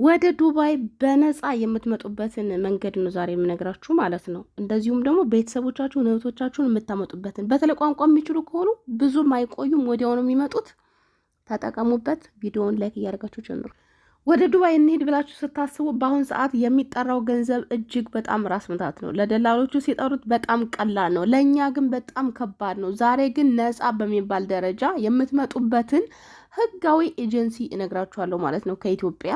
ወደ ዱባይ በነፃ የምትመጡበትን መንገድ ነው ዛሬ የምነግራችሁ ማለት ነው። እንደዚሁም ደግሞ ቤተሰቦቻችሁን እህቶቻችሁን የምታመጡበትን በተለይ ቋንቋ የሚችሉ ከሆኑ ብዙም አይቆዩም፣ ወዲያው ነው የሚመጡት። ተጠቀሙበት። ቪዲዮውን ላይክ እያደረጋችሁ ጀምሩ። ወደ ዱባይ እንሂድ ብላችሁ ስታስቡ በአሁን ሰዓት የሚጠራው ገንዘብ እጅግ በጣም ራስ ምታት ነው። ለደላሎቹ ሲጠሩት በጣም ቀላል ነው፣ ለእኛ ግን በጣም ከባድ ነው። ዛሬ ግን ነፃ በሚባል ደረጃ የምትመጡበትን ህጋዊ ኤጀንሲ እነግራችኋለሁ ማለት ነው ከኢትዮጵያ።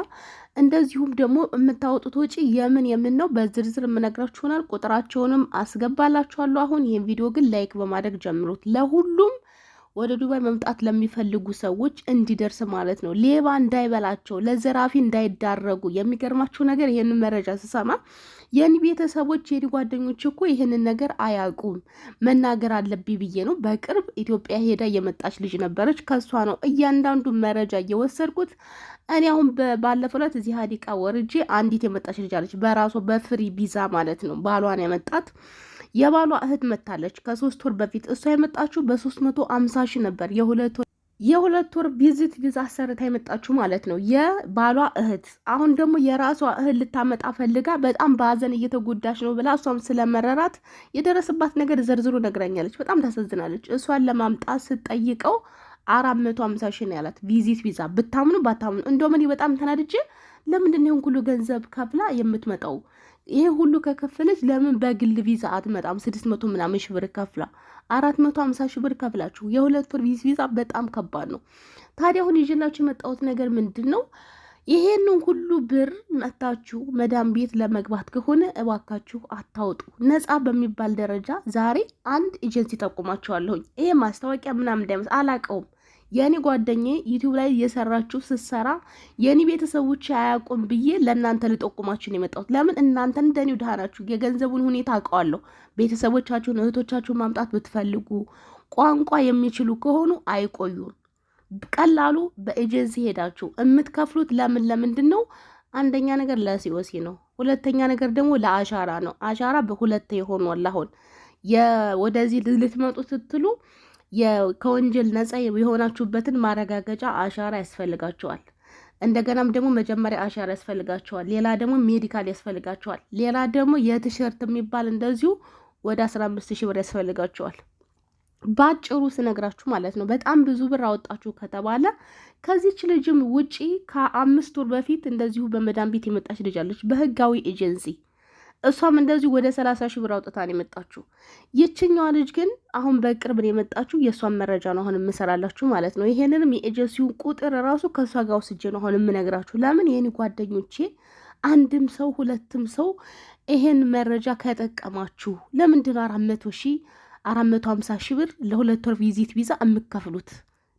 እንደዚሁም ደግሞ የምታወጡት ወጪ የምን ነው በዝርዝር የምነግራችሁናል። ቁጥራቸውንም አስገባላችኋለሁ። አሁን ይህን ቪዲዮ ግን ላይክ በማድረግ ጀምሩት ለሁሉም ወደ ዱባይ መምጣት ለሚፈልጉ ሰዎች እንዲደርስ ማለት ነው። ሌባ እንዳይበላቸው፣ ለዘራፊ እንዳይዳረጉ። የሚገርማችሁ ነገር ይህንን መረጃ ስሰማ የኔ ቤተሰቦች የኔ ጓደኞች እኮ ይህንን ነገር አያውቁም፣ መናገር አለብኝ ብዬ ነው። በቅርብ ኢትዮጵያ ሄዳ የመጣች ልጅ ነበረች። ከሷ ነው እያንዳንዱ መረጃ እየወሰድኩት። እኔ አሁን ባለፈው ዕለት እዚህ ሀዲቃ ወርጄ አንዲት የመጣች ልጅ አለች፣ በራሷ በፍሪ ቪዛ ማለት ነው። ባሏን ያመጣት የባሏ እህት መታለች ከ3 ወር በፊት። እሷ የመጣችሁ በ350 ሺህ ነበር። የሁለት ወር ቪዚት ቪዛ አሰርታ የመጣችሁ ማለት ነው የባሏ እህት። አሁን ደግሞ የራሷ እህት ልታመጣ ፈልጋ በጣም በሀዘን እየተጎዳች ነው ብላ እሷም ስለመረራት የደረሰባት ነገር ዘርዝሩ ነግራኛለች። በጣም ታሳዝናለች። እሷን ለማምጣት ስትጠይቀው 450 ሺህ ነው ያላት ቪዚት ቪዛ። ብታምኑ ባታምኑ እንደውም እኔ በጣም ተናድጄ ለምንድን ነው ሁሉ ገንዘብ ከፍላ የምትመጣው? ይሄ ሁሉ ከከፈለች ለምን በግል ቪዛ አትመጣም? 600 ምናምን ሺህ ብር ከፍላ 450 ሺህ ብር ከፍላችሁ የሁለት ወር ቪዛ በጣም ከባድ ነው። ታዲያ አሁን ይዤላችሁ የመጣሁት ነገር ምንድን ነው? ይሄንን ሁሉ ብር መታችሁ መዳም ቤት ለመግባት ከሆነ እባካችሁ አታውጡ። ነፃ በሚባል ደረጃ ዛሬ አንድ ኤጀንሲ ጠቁማችኋለሁኝ። ይሄ ማስታወቂያ ምናምን እንዳይመስል አላቀውም። የኔ ጓደኛዬ ዩቲዩብ ላይ እየሰራችሁ ስትሰራ የኔ ቤተሰቦች አያውቁም ብዬ ለእናንተ ልጠቁማችሁ ነው የመጣሁት። ለምን እናንተ እንደኔው ድሃ ናችሁ። የገንዘቡን ሁኔታ አውቀዋለሁ። ቤተሰቦቻችሁን እህቶቻችሁን ማምጣት ብትፈልጉ ቋንቋ የሚችሉ ከሆኑ አይቆዩም። ቀላሉ በኤጀንሲ ሄዳችሁ የምትከፍሉት ለምንድን ነው? አንደኛ ነገር ለሲኦሲ ነው። ሁለተኛ ነገር ደግሞ ለአሻራ ነው። አሻራ በሁለት የሆኗል። አሁን ወደዚህ ልትመጡ ስትሉ ከወንጀል ነፃ የሆናችሁበትን ማረጋገጫ አሻራ ያስፈልጋቸዋል። እንደገናም ደግሞ መጀመሪያ አሻራ ያስፈልጋቸዋል። ሌላ ደግሞ ሜዲካል ያስፈልጋቸዋል። ሌላ ደግሞ የቲሸርት የሚባል እንደዚሁ ወደ 15 ሺህ ብር ያስፈልጋቸዋል። ባጭሩ ስነግራችሁ ማለት ነው። በጣም ብዙ ብር አወጣችሁ ከተባለ ከዚች ልጅም ውጪ ከ5 ወር በፊት እንደዚሁ በመዳን ቤት የመጣች ልጅ አለች በህጋዊ ኤጀንሲ። እሷም እንደዚሁ ወደ 30 ሺህ ብር አውጥታ ነው የመጣችሁ። ይችኛዋ ልጅ ግን አሁን በቅርብ ነው የመጣችሁ። የእሷን መረጃ ነው አሁን የምሰራላችሁ ማለት ነው። ይሄንንም የኤጀንሲውን ቁጥር ራሱ ከእሷ ጋር ወስጄ ነው አሁን የምነግራችሁ። ለምን የኔ ጓደኞቼ አንድም ሰው ሁለትም ሰው ይሄን መረጃ ከጠቀማችሁ ለምንድን 450 ሺህ ብር ለሁለት ወር ቪዚት ቪዛ የምከፍሉት?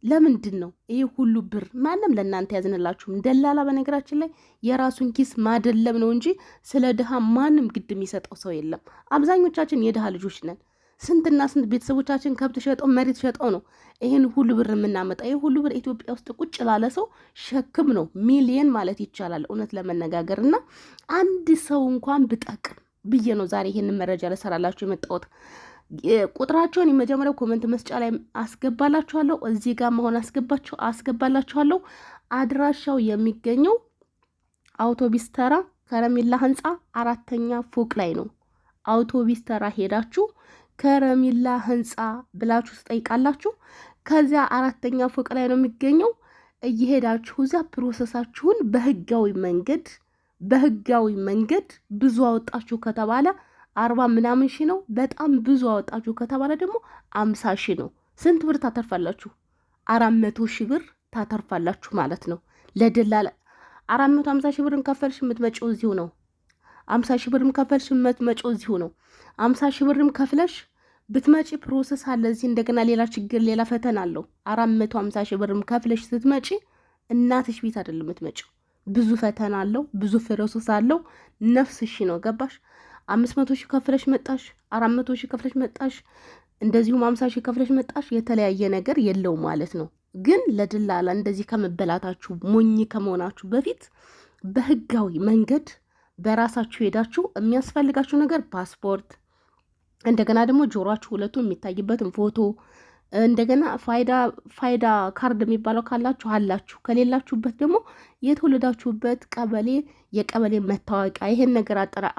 ለምንድን ነው ይሄ ሁሉ ብር? ማንም ለእናንተ ያዝንላችሁም። ደላላ በነገራችን ላይ የራሱን ኪስ ማደለም ነው እንጂ ስለ ድሃ ማንም ግድ የሚሰጠው ሰው የለም። አብዛኞቻችን የድሃ ልጆች ነን። ስንትና ስንት ቤተሰቦቻችን ከብት ሸጠው መሬት ሸጠው ነው ይሄን ሁሉ ብር የምናመጣ። ይሄ ሁሉ ብር ኢትዮጵያ ውስጥ ቁጭ ላለ ሰው ሸክም ነው፣ ሚሊየን ማለት ይቻላል እውነት ለመነጋገር። እና አንድ ሰው እንኳን ብጠቅም ብዬ ነው ዛሬ ይሄንን መረጃ ልሰራላችሁ የመጣሁት። ቁጥራቸውን የመጀመሪያው ኮመንት መስጫ ላይ አስገባላችኋለሁ። እዚህ ጋር መሆን አስገባላችኋለሁ። አድራሻው የሚገኘው አውቶቢስ ተራ ከረሜላ ህንፃ 4ኛ ፎቅ ላይ ነው። አውቶቢስ ተራ ሄዳችሁ ከረሜላ ህንፃ ብላችሁ ትጠይቃላችሁ። ከዚያ 4ኛ ፎቅ ላይ ነው የሚገኘው። እየሄዳችሁ እዛ ፕሮሰሳችሁን በህጋዊ መንገድ ብዙ አወጣችሁ ከተባለ 40 ምናምን ሺህ ነው። በጣም ብዙ አወጣችሁ ከተባለ ደግሞ 50 ሺህ ነው። ስንት ብር ታተርፋላችሁ? 400 ሺህ ብር ታተርፋላችሁ ማለት ነው። ለደላላ 450 ሺህ ብርም ከፈልሽ የምትመጪው እዚሁ ነው። 50 ሺህ ብርም ከፈልሽ የምትመጪው እዚሁ ነው። 50 ሺህ ብርም ከፍለሽ ብትመጪ ፕሮሰስ አለ እዚህ። እንደገና ሌላ ችግር ሌላ ፈተና አለው። 450 ሺህ ብርም ከፍለሽ ስትመጪ እናትሽ ቤት አይደለም የምትመጪው። ብዙ ፈተና አለው። ብዙ ፕሮሰስ አለው። ነፍስሽ ነው። ገባሽ? 500 ሺህ ከፍለሽ መጣሽ፣ 400 ሺህ ከፍለሽ መጣሽ፣ እንደዚሁም 50 ሺህ ከፍለሽ መጣሽ። የተለያየ ነገር የለው ማለት ነው። ግን ለድላላ እንደዚህ ከመበላታችሁ ሞኝ ከመሆናችሁ በፊት በህጋዊ መንገድ በራሳችሁ ሄዳችሁ የሚያስፈልጋችሁ ነገር ፓስፖርት፣ እንደገና ደግሞ ጆሮአችሁ ሁለቱ የሚታይበትን ፎቶ፣ እንደገና ፋይዳ ካርድ የሚባለው ካላችሁ አላችሁ፣ ከሌላችሁበት ደግሞ የተወለዳችሁበት ቀበሌ የቀበሌ መታወቂያ ይሄን ነገር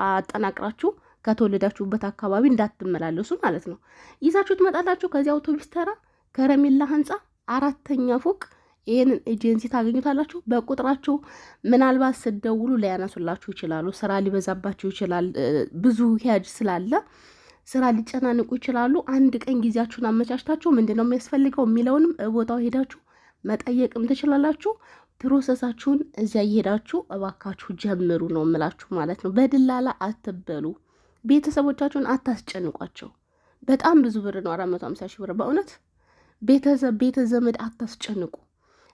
አጠናቅራችሁ ከተወለዳችሁበት አካባቢ እንዳትመላለሱ ማለት ነው ይዛችሁ ትመጣላችሁ። ከዚህ አውቶቡስ ተራ ከረሜላ ህንፃ 4ኛ ፎቅ ይሄንን ኤጀንሲ ታገኙታላችሁ። በቁጥራችሁ ምናልባት ስትደውሉ ሊያነሱላችሁ ይችላሉ። ስራ ሊበዛባችሁ ይችላል። ብዙ ሂያጅ ስላለ ስራ ሊጨናንቁ ይችላሉ። አንድ ቀን ጊዜያችሁን አመቻችታችሁ ምንድነው የሚያስፈልገው የሚለውንም ቦታው ሄዳችሁ መጠየቅም ትችላላችሁ። ፕሮሰሳችሁን እዚያ እየሄዳችሁ እባካችሁ ጀምሩ ነው የምላችሁ ማለት ነው። በድላላ አትበሉ። ቤተሰቦቻችሁን አታስጨንቋቸው። በጣም ብዙ ብር ነው 450 ሺህ ብር። በእውነት ቤተ ዘመድ አታስጨንቁ።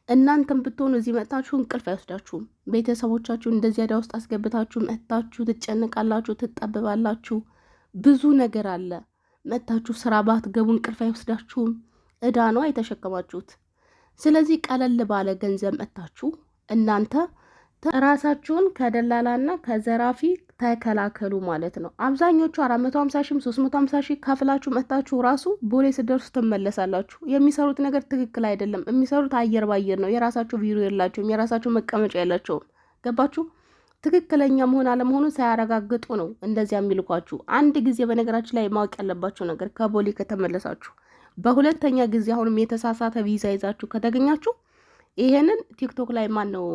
እናንተም ብትሆኑ እዚህ መጥታችሁ እንቅልፍ አይወስዳችሁም። ቤተሰቦቻችሁን እንደዚህ ዕዳ ውስጥ አስገብታችሁ መጥታችሁ ትጨንቃላችሁ፣ ትጠብባላችሁ። ብዙ ነገር አለ። መጥታችሁ ስራ ባትገቡ እንቅልፍ አይወስዳችሁም። ዕዳ ነው የተሸከማችሁት። ስለዚህ ቀለል ባለ ገንዘብ መጥታችሁ እናንተ ራሳችሁን ከደላላና ከዘራፊ ተከላከሉ ማለት ነው። አብዛኞቹ 450 ሺህ 350 ሺህ ከፍላችሁ መታችሁ ራሱ ቦሌ ስደርሱ ትመለሳላችሁ። የሚሰሩት ነገር ትክክል አይደለም። የሚሰሩት አየር ባየር ነው። የራሳቸው ቢሮ የላቸውም። የራሳቸው መቀመጫ የላቸውም። ገባችሁ? ትክክለኛ መሆን አለመሆኑ ሳያረጋግጡ ነው እንደዚያ የሚልኳችሁ። አንድ ጊዜ በነገራችን ላይ ማወቅ ያለባቸው ነገር ከቦሌ ከተመለሳችሁ በሁለተኛ ጊዜ አሁንም የተሳሳተ ቪዛ ይዛችሁ ከተገኛችሁ ይሄንን ቲክቶክ ላይ ማን ነው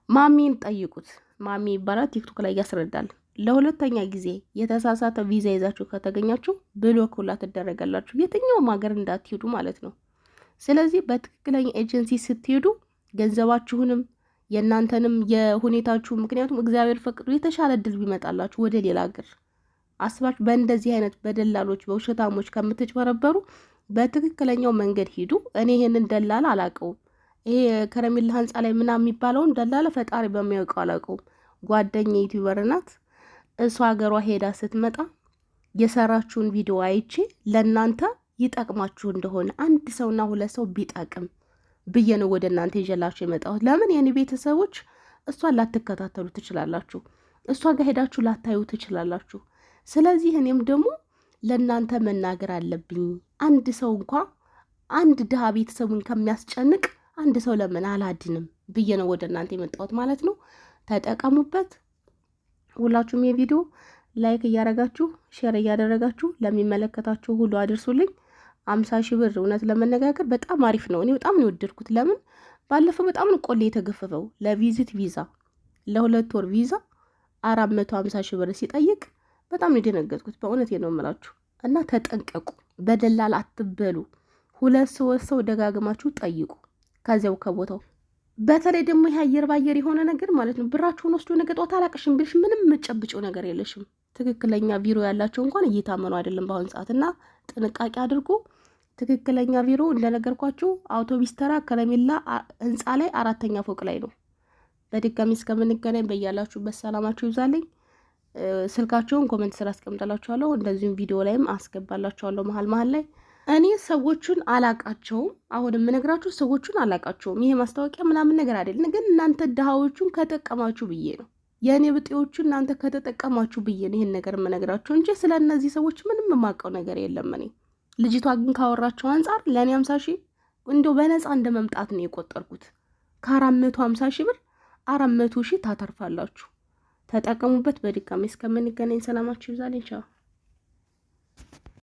ማሚን ጠይቁት። ማሚ ይባላል፣ ቲክቶክ ላይ ያስረዳል። ለሁለተኛ ጊዜ የተሳሳተ ቪዛ ይዛችሁ ከተገኛችሁ ብሎክ ሁላ ትደረጋላችሁ። የትኛውም ሀገር እንዳትሄዱ ማለት ነው። ስለዚህ በትክክለኛ ኤጀንሲ ስትሄዱ ገንዘባችሁንም የእናንተንም የሁኔታችሁ ምክንያቱም እግዚአብሔር ፈቅዶ የተሻለ እድል ቢመጣላችሁ ወደ ሌላ ሀገር አስባችሁ በእንደዚህ አይነት በደላሎች በውሸታሞች ከምትጭበረበሩ በትክክለኛው መንገድ ሂዱ። እኔ ይሄንን ደላላ አላውቀውም። ይሄ ከረሜላ ህንፃ ላይ ምናምን የሚባለውን ደላላ ፈጣሪ በሚያውቀው አላውቀውም። ጓደኛ ዩቲዩበር ናት። እሷ ሀገሯ ሄዳ ስትመጣ የሰራችሁን ቪዲዮ አይቼ ለእናንተ ይጠቅማችሁ እንደሆነ አንድ ሰውና 2 ሰው ቢጠቅም ብዬ ነው ወደ እናንተ ይዤላችሁ የመጣሁት። ለምን የኔ ቤተሰቦች እሷን ላትከታተሉ ትችላላችሁ፣ እሷ ጋር ሄዳችሁ ላታዩ ትችላላችሁ። ስለዚህ እኔም ደግሞ ለእናንተ መናገር አለብኝ። አንድ ሰው እንኳ አንድ ድሃ ቤተሰቡን ከሚያስጨንቅ አንድ ሰው ለምን አላድንም ብዬ ነው ወደ እናንተ የመጣሁት ማለት ነው። ተጠቀሙበት። ሁላችሁም የቪዲዮ ላይክ እያደረጋችሁ ሼር እያደረጋችሁ ለሚመለከታችሁ ሁሉ አድርሱልኝ። 50 ሺህ ብር እውነት ለመነጋገር በጣም አሪፍ ነው። እኔ በጣም ነው የወደድኩት። ለምን ባለፈው በጣም ነው ቆሌ የተገፈፈው ለቪዚት ቪዛ ለ2 ወር ቪዛ 450 ሺህ ብር ሲጠይቅ በጣም ነው የደነገጥኩት። በእውነቴ ነው የምላችሁ። እና ተጠንቀቁ፣ በደላል አትበሉ። 2 ሰው ደጋግማችሁ ጠይቁ ከዚያው ከቦታው። በተለይ ደግሞ ይሄ አየር ባየር የሆነ ነገር ማለት ነው። ብራችሁን ወስዶ ነገ ጧት አላቅሽም ቢልሽ ምንም የምጨብጨው ነገር የለሽም። ትክክለኛ ቢሮ ያላቸው እንኳን እየታመኑ አይደለም በአሁን ሰዓት። እና ጥንቃቄ አድርጉ። ትክክለኛ ቢሮ እንደነገርኳችሁ አውቶቡስ ተራ ከረሜላ ህንፃ ላይ 4ኛ ፎቅ ላይ ነው። በድጋሚ እስከምንገናኝ በያላችሁበት ሰላማችሁ ይብዛልኝ። ስልካቸውን ኮሜንት ስራ አስቀምጠላችኋለሁ። እንደዚሁም ቪዲዮ ላይም አስገባላችኋለሁ መሀል ላይ። እኔ ሰዎቹን አላቃቸውም። አሁን የምነግራችሁ ሰዎቹን አላቃቸውም። ይሄ ማስታወቂያ ምናምን ነገር አይደለም። ግን እናንተ ድሃዎቹን ከጠቀማችሁ ብዬ ነው፣ የእኔ ብጤዎቹ እናንተ ከተጠቀማችሁ ብዬ ነው ይህን ነገር የምነግራችሁ እንጂ ስለ እነዚህ ሰዎች ምንም የማውቀው ነገር የለም። እኔ ልጅቷ ግን ካወራቸው አንጻር ለእኔ 50 ሺህ እንደው በነፃ እንደ መምጣት ነው የቆጠርኩት። ከ450 ሺህ ብር 400 ሺህ ታተርፋላችሁ። ተጠቀሙበት። በድጋሚ እስከምንገናኝ ሰላማችሁ ይብዛልኝ። ቻው።